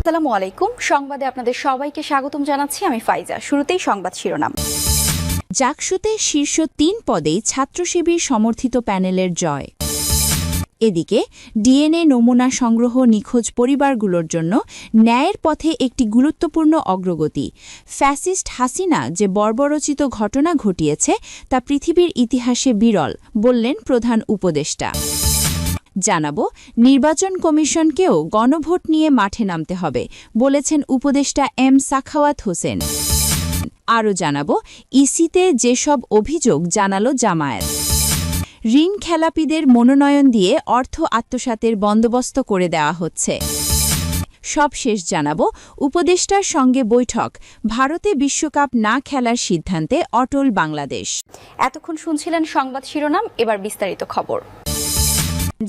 আসসালামু আলাইকুম। সংবাদে আপনাদের সবাইকে স্বাগতম জানাচ্ছি। আমি ফাইজা। শুরুতেই সংবাদ শিরোনাম। জাকসুতে শীর্ষ ৩ পদেই ছাত্র শিবির সমর্থিত প্যানেলের জয়। এদিকে ডিএনএ নমুনা সংগ্রহ নিখোঁজ পরিবারগুলোর জন্য ন্যায়ের পথে একটি গুরুত্বপূর্ণ অগ্রগতি। ফ্যাসিস্ট হাসিনা যে বর্বরোচিত ঘটনা ঘটিয়েছে তা পৃথিবীর ইতিহাসে বিরল, বললেন প্রধান উপদেষ্টা। জানাবো, নির্বাচন কমিশনকেও গণভোট নিয়ে মাঠে নামতে হবে, বলেছেন উপদেষ্টা এম সাখাওয়াত হোসেন। আরও জানাবো, ইসিতে যেসব অভিযোগ জানালো জামায়াত। ঋণ খেলাপিদের মনোনয়ন দিয়ে অর্থ আত্মসাতের বন্দোবস্ত করে দেওয়া হচ্ছে। সবশেষ জানাবো, উপদেষ্টার সঙ্গে বৈঠক, ভারতে বিশ্বকাপ না খেলার সিদ্ধান্তে অটল বাংলাদেশ। এতক্ষণ শুনছিলেন সংবাদ শিরোনাম, এবার বিস্তারিত খবর।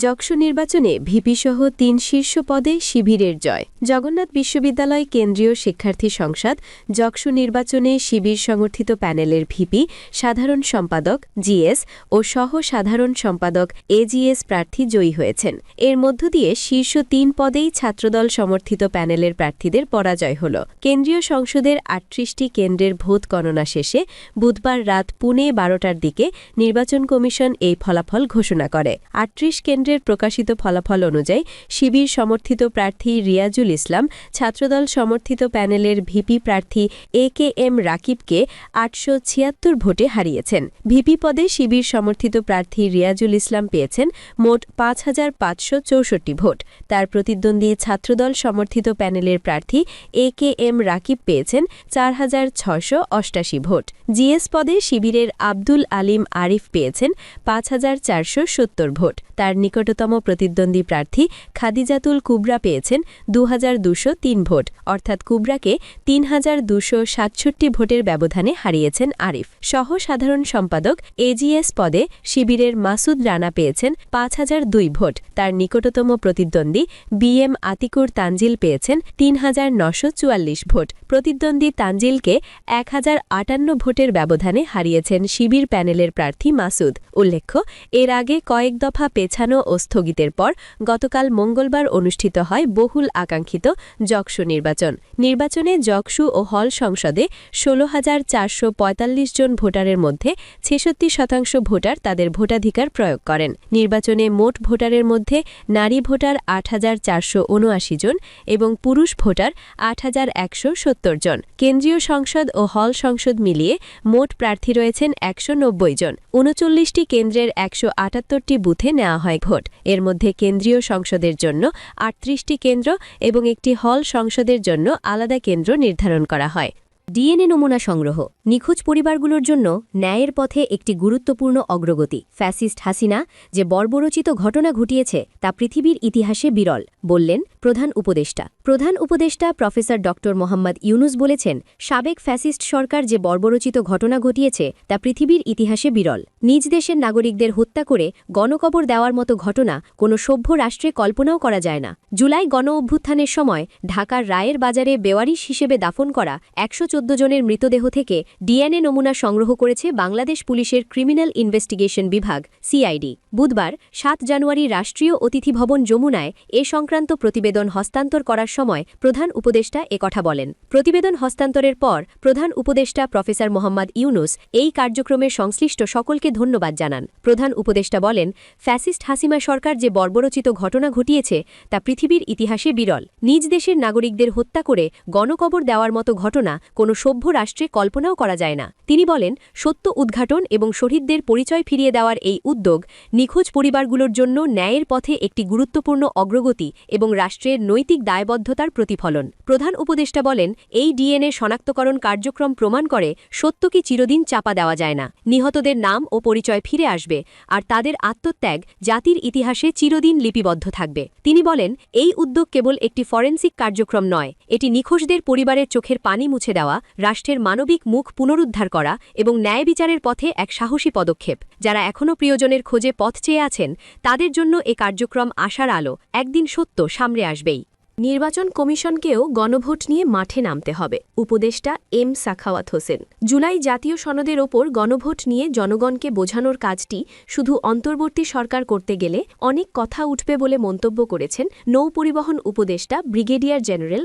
যকসু নির্বাচনে ভিপিসহ ৩ শীর্ষ পদে শিবিরের জয়। জগন্নাথ বিশ্ববিদ্যালয় কেন্দ্রীয় শিক্ষার্থী সংসদ যকসু নির্বাচনে শিবির সমর্থিত প্যানেলের ভিপি, সাধারণ সম্পাদক জিএস ও সহ সাধারণ সম্পাদক এজিএস প্রার্থী জয়ী হয়েছেন। এর মধ্য দিয়ে শীর্ষ ৩ পদেই ছাত্রদল সমর্থিত প্যানেলের প্রার্থীদের পরাজয় হল। কেন্দ্রীয় সংসদের ৩৮টি কেন্দ্রের ভোট গণনা শেষে বুধবার রাত পৌনে ১২টার দিকে নির্বাচন কমিশন এই ফলাফল ঘোষণা করে। ৩৮ কেন্দ্রের প্রকাশিত ফলাফল অনুযায়ী শিবির সমর্থিত প্রার্থী রিয়াজুল ইসলাম ছাত্রদল সমর্থিত প্যানেলের ভিপি প্রার্থী একেএম রাকিবকে ৮৭৬ ভোটে হারিয়েছেন। ভিপি পদে শিবির সমর্থিত প্রার্থী রিয়াজুল ইসলাম পেয়েছেন মোট ৫৫৬৪ ভোট। তার প্রতিদ্বন্দ্বী ছাত্রদল সমর্থিত প্যানেলের প্রার্থী একেএম রাকিব পেয়েছেন ৪৬৮৮ ভোট। জিএস পদে শিবিরের আব্দুল আলিম আরিফ পেয়েছেন ৫৪৭০ ভোট। তার নিকটতম প্রতিদ্বন্দ্বী প্রার্থী খাদিজাতুল কুবরা পেয়েছেন ২২০৩ ভোট, অর্থাৎ কুবরাকে ৩২৬৭ ভোটের ব্যবধানে হারিয়েছেন আরিফ। সহ সাধারণ সম্পাদক এজিএস পদে শিবিরের মাসুদ রানা পেয়েছেন ৫০০২ ভোট। তার নিকটতম প্রতিদ্বন্দ্বী বিএম আতিকুর তানজিল পেয়েছেন ৩৯৪৪ ভোট। প্রতিদ্বন্দ্বী তানজিলকে ১০৫৮ ভোটের ব্যবধানে হারিয়েছেন শিবির প্যানেলের প্রার্থী মাসুদ। উল্লেখ্য, এর আগে কয়েক দফা পেছানো ও স্থগিতের পর গতকাল মঙ্গলবার অনুষ্ঠিত হয় বহুল আকাঙ্ক্ষিত যকসু নির্বাচন। নির্বাচনে যকসু ও হল সংসদে ১৬,৪৪৫ জন ভোটারের মধ্যে ৬৬% ভোটার তাদের ভোটাধিকার প্রয়োগ করেন। নির্বাচনে মোট ভোটারের মধ্যে নারী ভোটার ৮,৪৭৯ জন এবং পুরুষ ভোটার ৮,১৭০ জন। কেন্দ্রীয় সংসদ ও হল সংসদ মিলিয়ে মোট প্রার্থী রয়েছেন ১৯০ জন। ৩৯টি কেন্দ্রের ১৭৮টি বুথে নেওয়া হয় ভোট। এর মধ্যে কেন্দ্রীয় সংসদের জন্য ৩৮টি কেন্দ্র এবং একটি হল সংসদের জন্য আলাদা কেন্দ্র নির্ধারণ করা হয়। ডিএনএ নমুনা সংগ্রহ, নিখোঁজ পরিবারগুলোর জন্য ন্যায়ের পথে একটি গুরুত্বপূর্ণ অগ্রগতি। ফ্যাসিস্ট হাসিনা যে বর্বরোচিত ঘটনা ঘটিয়েছে তা পৃথিবীর ইতিহাসে বিরল, বললেন প্রধান উপদেষ্টা। প্রধান উপদেষ্টা প্রফেসর ড মোহাম্মদ ইউনুস বলেছেন, সাবেক ফ্যাসিস্ট সরকার যে বর্বরোচিত ঘটনা ঘটিয়েছে তা পৃথিবীর ইতিহাসে বিরল। নিজ দেশের নাগরিকদের হত্যা করে গণকবর দেওয়ার মতো ঘটনা কোনো সভ্য রাষ্ট্রে কল্পনাও করা যায় না। জুলাই গণ অভ্যুত্থানের সময় ঢাকার রায়ের বাজারে বেওয়ারিশ হিসেবে দাফন করা ১১৪ জনের মৃতদেহ থেকে ডিএনএ নমুনা সংগ্রহ করেছে বাংলাদেশ পুলিশের ক্রিমিনাল ইনভেস্টিগেশন বিভাগ সিআইডি। বুধবার ৭ জানুয়ারি রাষ্ট্রীয় অতিথি ভবন যমুনায় এ সংক্রান্ত প্রতিবেদন হস্তান্তর করার সময় প্রধান উপদেষ্টা একথা বলেন। প্রতিবেদন হস্তান্তরের পর প্রধান উপদেষ্টা প্রফেসর মোহাম্মদ ইউনুস এই কার্যক্রমের সংশ্লিষ্ট সকলকে ধন্যবাদ জানান। প্রধান উপদেষ্টা বলেন, ফ্যাসিস্ট হাসিনা সরকার যে বর্বরোচিত ঘটনা ঘটিয়েছে তা পৃথিবীর ইতিহাসে বিরল। নিজ দেশের নাগরিকদের হত্যা করে গণকবর দেওয়ার মতো ঘটনা কোনো সভ্য রাষ্ট্রে কল্পনাও করা যায় না। তিনি বলেন, সত্য উদ্ঘাটন এবং শহীদদের পরিচয় ফিরিয়ে দেওয়ার এই উদ্যোগ নিখোঁজ পরিবারগুলোর জন্য ন্যায়ের পথে একটি গুরুত্বপূর্ণ অগ্রগতি এবং রাষ্ট্রের নৈতিক দায়বদ্ধতার প্রতিফলন। প্রধান উপদেষ্টা বলেন, এই ডিএনএ শনাক্তকরণ কার্যক্রম প্রমাণ করে সত্যকে চিরদিন চাপা দেওয়া যায় না। নিহতদের নাম ও পরিচয় ফিরে আসবে, আর তাদের আত্মত্যাগ জাতির ইতিহাসে চিরদিন লিপিবদ্ধ থাকবে। তিনি বলেন, এই উদ্যোগ কেবল একটি ফরেনসিক কার্যক্রম নয়, এটি নিখোঁজদের পরিবারের চোখের পানি মুছে দেওয়া, রাষ্ট্রের মানবিক মুখ পুনরুদ্ধার করা এবং ন্যায় বিচারের পথে এক সাহসী পদক্ষেপ। যারা এখনও প্রিয়জনের খোঁজে পথ চেয়ে আছেন তাদের জন্য এ কার্যক্রম আশার আলো। একদিন সত্য সামনে আসবেই। নির্বাচন কমিশনকেও গণভোট নিয়ে মাঠে নামতে হবে, উপদেষ্টা এম সাখাওয়াত হোসেন। জুলাই জাতীয় সনদের ওপর গণভোট নিয়ে জনগণকে বোঝানোর কাজটি শুধু অন্তর্বর্তী সরকার করতে গেলে অনেক কথা উঠবে বলে মন্তব্য করেছেন নৌ পরিবহন উপদেষ্টা brigadier general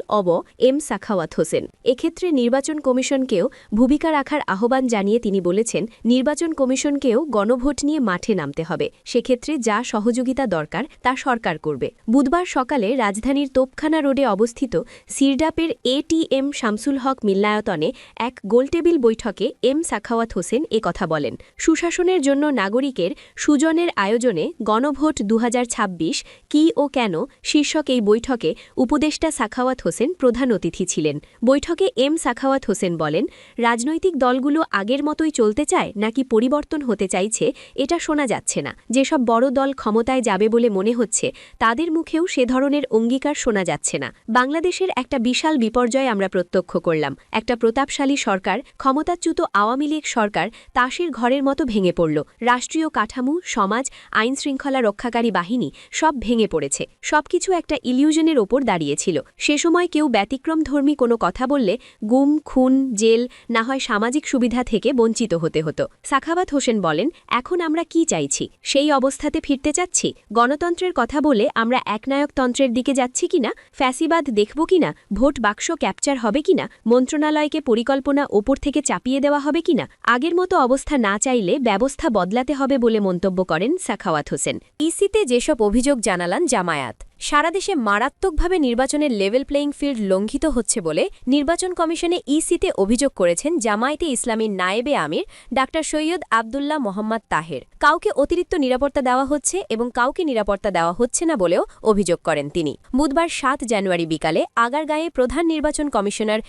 M Sakhawat Hossain. এক্ষেত্রে নির্বাচন কমিশনকেও ভূমিকা রাখার আহ্বান জানিয়ে তিনি বলেছেন, নির্বাচন কমিশনকেও গণভোট নিয়ে মাঠে নামতে হবে, সেক্ষেত্রে যা সহযোগিতা দরকার তা সরকার করবে। বুধবার সকালে রাজধানীর তোপখানা রোডে অবস্থিত সিরডাপের এটিএম শামসুল হক মিলনায়তনে এক গোলটেবিল বৈঠকে এম সাখাওয়াত হোসেন কথা বলেন। সুশাসনের জন্য নাগরিকের সুজনের আয়োজনে গণভোট ২০২৬ কি ও কেন শীর্ষক এই বৈঠকে উপদেষ্টা সাখাওয়াত হোসেন প্রধান অতিথি ছিলেন। বৈঠকে এম সাখাওয়াত হোসেন বলেন, রাজনৈতিক দলগুলো আগের মতোই চলতে চায় নাকি পরিবর্তন হতে চাইছে এটা শোনা যাচ্ছে না। যেসব বড় দল ক্ষমতায় যাবে বলে মনে হচ্ছে তাদের মুখেও সে ধরনের অঙ্গীকার শোনা যাচ্ছে না। বাংলাদেশের একটা বিশাল বিপর্যয় আমরা প্রত্যক্ষ করলাম। একটা প্রতাপশালী সরকার, ক্ষমতাচ্যুত আওয়ামী লীগ সরকার তাসের ঘরের মতো ভেঙে পড়ল। রাষ্ট্রীয় কাঠামো, সমাজ, আইনশৃঙ্খলা রক্ষাকারী বাহিনী সব ভেঙে পড়েছে। সবকিছু একটা ইলিউশনের ওপর দাঁড়িয়েছিল। সে সময় কেউ ব্যতিক্রমধর্মী কোনো কথা বললে গুম, খুন, জেল, না হয় সামাজিক সুবিধা থেকে বঞ্চিত হতে হতো। সাখাওয়াত হোসেন বলেন, এখন আমরা কি চাইছি? সেই অবস্থাতে ফিরতে চাচ্ছি? গণতন্ত্রের কথা বলে আমরা একনায়কতন্ত্রের দিকে যাচ্ছি কিনা? ফ্যাসিবাদ দেখব কিনা? ভোট বাক্স ক্যাপচার হবে কিনা? মন্ত্রণালয়কে পরিকল্পনা ওপর থেকে চাপিয়ে দেওয়া হবে কিনা? আগের মতো অবস্থা না চাইলে ব্যবস্থা বদলাতে হবে বলে মন্তব্য করেন সাখাওয়াত হোসেন। ইসিতে যেসব অভিযোগ জানালান জামায়াত, সারা দেশে মারাত্মকভাবে নির্বাচনের লেভেল প্লেয়িং ফিল্ড লঙ্ঘিত হচ্ছে বলে নির্বাচন কমিশনে ইসিতে অভিযোগ করেছেন জামায়াতে ইসলামীর নায়েবে আমির ডা সৈয়দ আবদুল্লাহ মোহাম্মদ তাহের। কাউকে অতিরিক্ত নিরাপত্তা দেওয়া হচ্ছে এবং কাউকে নিরাপত্তা দেওয়া হচ্ছে না বলেও অভিযোগ করেন তিনি। বুধবার ৭ জানুয়ারি বিকালে আগারগাঁয়ে প্রধান নির্বাচন কমিশনার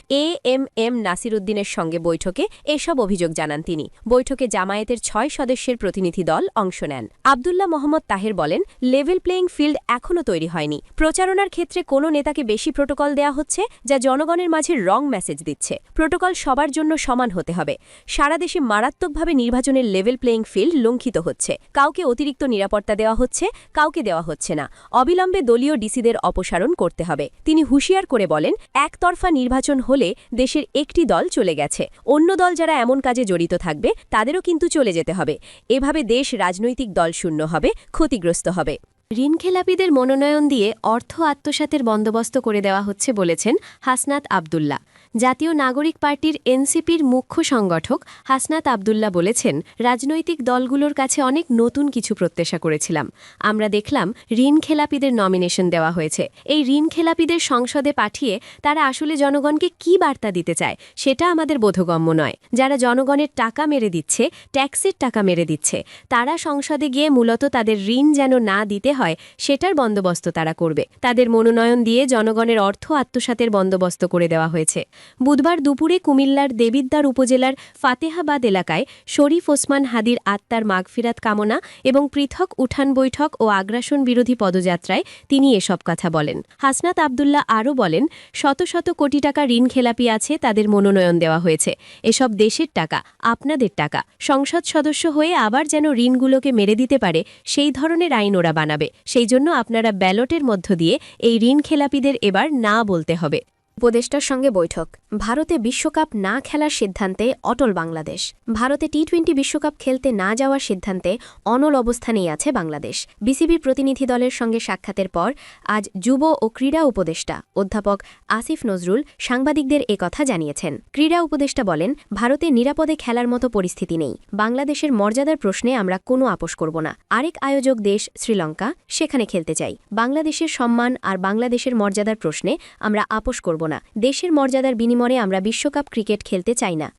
এম নাসির উদ্দিনের সঙ্গে বৈঠকে এসব অভিযোগ জানান তিনি। বৈঠকে জামায়াতের ৬ সদস্যের প্রতিনিধি দল অংশ নেন। আবদুল্লাহ মোহাম্মদ তাহের বলেন, লেভেল প্লেয়িং ফিল্ড এখনও তৈরি হয়নি। প্রচারণার ক্ষেত্রে কোনো নেতাকে বেশি প্রোটোকল দেয়া হচ্ছে, যা জনগণের মাঝে রং মেসেজ দিচ্ছে। প্রোটোকল সবার জন্য সমান হতে হবে। সারা দেশে মারাত্মকভাবে নির্বাচনের লেভেল প্লেয়িং ফিল্ড লঙ্ঘিত হচ্ছে। কাউকে অতিরিক্ত নিরাপত্তা দেওয়া হচ্ছে, কাউকে দেওয়া হচ্ছে না। অবিলম্বে দলীয় ডিসিদের অপসারণ করতে হবে। তিনি হুঁশিয়ার করে বলেন, একতরফা নির্বাচন হলে দেশের একটি দল চলে গেছে, অন্য দল যারা এমন কাজে জড়িত থাকবে তাদেরও কিন্তু চলে যেতে হবে। এভাবে দেশ রাজনৈতিক দল শূন্য হবে, ক্ষতিগ্রস্ত হবে। ঋণখেলাপিদের মনোনয়ন দিয়ে অর্থ আত্মসাতের বন্দোবস্ত করে দেওয়া হচ্ছে বলেছেন হাসনাত আবদুল্লাহ। জাতীয় নাগরিক পার্টির এনসিপির মুখ্য সংগঠক হাসনাত আবদুল্লাহ বলেছেন, রাজনৈতিক দলগুলোর কাছে অনেক নতুন কিছু প্রত্যাশা করেছিলাম। আমরা দেখলাম ঋণখেলাপিদের নমিনেশন দেওয়া হয়েছে। এই ঋণখেলাপিদের সংসদে পাঠিয়ে তারা আসলে জনগণকে কি বার্তা দিতে চায় সেটা আমাদের বোধগম্য নয়। যারা জনগণের টাকা মেরে দিচ্ছে, ট্যাক্সের টাকা মেরে দিচ্ছে, তারা সংসদে গিয়ে মূলত তাদের ঋণ যেন না দিতে হয় সেটার বন্দোবস্ত তারা করবে। তাদের মনোনয়ন দিয়ে জনগণের অর্থ আত্মসাতের বন্দোবস্ত করে দেওয়া হয়েছে। বুধবার দুপুরে কুমিল্লার দেবিদ্বার উপজেলার ফাতেহাবাদ এলাকায় শরীফ ওসমান হাদির আত্মার মাগফিরাত কামনা এবং পৃথক উঠান বৈঠক ও আগ্রাসন বিরোধী পদযাত্রায় তিনি এসব কথা বলেন। হাসনাত আবদুল্লাহ আরও বলেন, শত শত কোটি টাকা ঋণ খেলাপি আছে, তাদের মনোনয়ন দেওয়া হয়েছে। এসব দেশের টাকা, আপনাদের টাকা। সংসদ সদস্য হয়ে আবার যেন ঋণগুলোকে মেরে দিতে পারে সেই ধরনের আইন ওরা বানাবে। সেই জন্য আপনারা ব্যালটের মধ্য দিয়ে এই ঋণ খেলাপিদের এবার না বলতে হবে। উপদেষ্টার সঙ্গে বৈঠক। ভারতে বিশ্বকাপ না খেলার সিদ্ধান্তে অটল বাংলাদেশ। ভারতে টি-20 বিশ্বকাপ খেলতে না যাওয়ার সিদ্ধান্তে অনল অবস্থানেই আছে বাংলাদেশ। বিসিবির প্রতিনিধি দলের সঙ্গে সাক্ষাতের পর আজ যুব ও ক্রীড়া উপদেষ্টা অধ্যাপক আসিফ নজরুল সাংবাদিকদের একথা জানিয়েছেন। ক্রীড়া উপদেষ্টা বলেন, ভারতে নিরাপদে খেলার মতো পরিস্থিতি নেই। বাংলাদেশের মর্যাদার প্রশ্নে আমরা কোনো আপোষ করব না। আরেক আয়োজক দেশ শ্রীলঙ্কা, সেখানে খেলতে চাই। বাংলাদেশের সম্মান আর বাংলাদেশের মর্যাদার প্রশ্নে আমরা আপোষ করব না। দেশের মর্যাদার বিনিময়ে আমরা বিশ্বকাপ ক্রিকেট খেলতে চাই না।